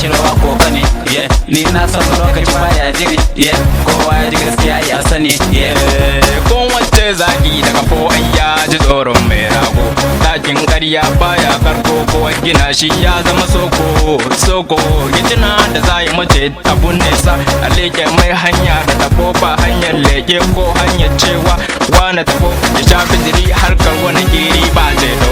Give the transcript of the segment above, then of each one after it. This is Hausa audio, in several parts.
cirewa ko kane ni na san lokaci baya jiri kowa ya ji gaskiya ya sani kowace zagi daga ko ya ji tsoron mai rago dakin ƙarya baya karko ko gina shi ya zama soko gijina da zai mace abun nesa a leke mai hanya da tafo ba hanyar leke ko hanyar cewa wane tafo ya shafi jiri harkar wani giri ba jedo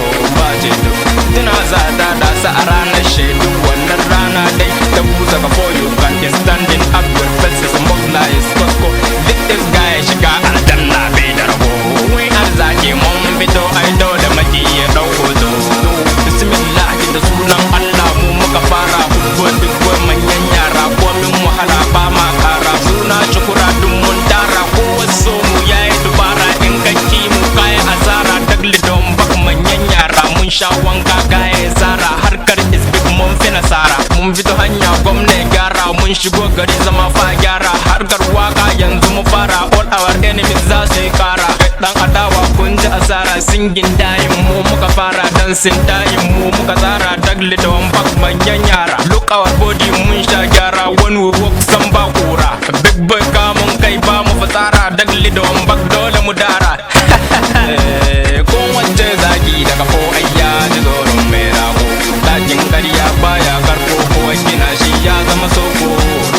tuna za ta dasa a ranar shaidu wannan rana dai ta busa ka for you can be standing up your faces mock lies Costco duk this guy shiga aljanna bai da rabo wai arzaki mun fito aido da maki ya dau hoto bismillah da sunan Allah mu muka fara duk manyan yara komin wahala ba ma kara suna shukura duk mun tara ko wasu mu yayi dubara in kaki mu kai asara dagli don bak manyan yara mun sha wanka gaye zara harkar isbik mun fi nasara mun fito hanya gwamna gyara mun shigo gari zama fa gyara harkar waka yanzu mu fara all our enemies za su yi kara dan adawa kun ji asara singin dayin mu muka fara dan sin dayin mu muka tsara dagli don bak manyan yara look our body mun sha gyara when we walk san ba kura big boy kamun kai ba mu fatsara dagli don bak dole mu dara kowace zagi daga ko ayya ji tsoron mai rago dakin ƙarya baya karko ko gina shi ya zama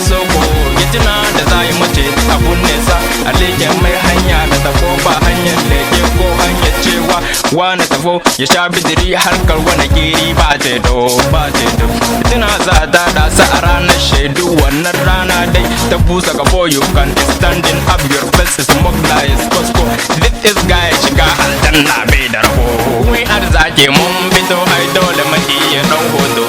soko gijina da zai mace abun nesa a leke mai hanya da tafo ba hanyar leke ko hanyar cewa wane tafo ya sha bidiri harkar wani giri ba jedo tuna za ta dasa a ranar shaidu wannan rana dai ta busa ka for you can be standing up your best is mock lies Costco this guy shiga aljanna bai da rabo wai arzaki mun fito ai dole maki ya dau hoto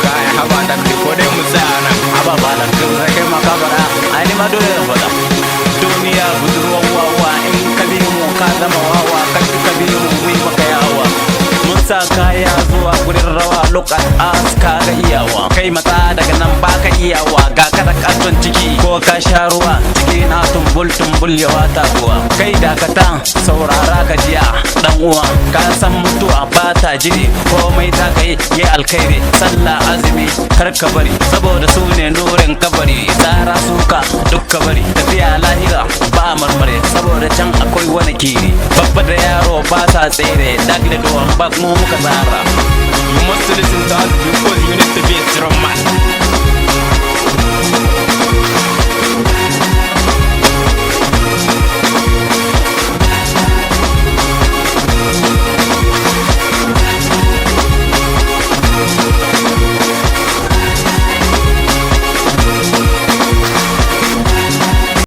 kai haba da ko dai mu tsaya nan haba malam kai ma ka fara ai ni ma dole na faɗa duniya budurwan wawa in ka bi mu ka zama wawa ka bi mu mu maka yawa mun sa kaya zuwa gurin rawa look at us ka ga iyawa kai matsa daga nan baka iyawa ga kada katon ciki ko ka sha ruwa ciki na tumbul ya wata ruwa kai dakata saurara ka jiya dan uwa ka san mutuwa ba ta jiri komai ta kai yayi alkhairi sallah azumi kar ka bari saboda su ne nurin kabari tsara suka duk ka bari tafiya lahira ba marmare saboda can akwai wani kiri babba da yaro ba sa tsere dagle don bak mu muka tsara you must listen to us because you need to be a strong man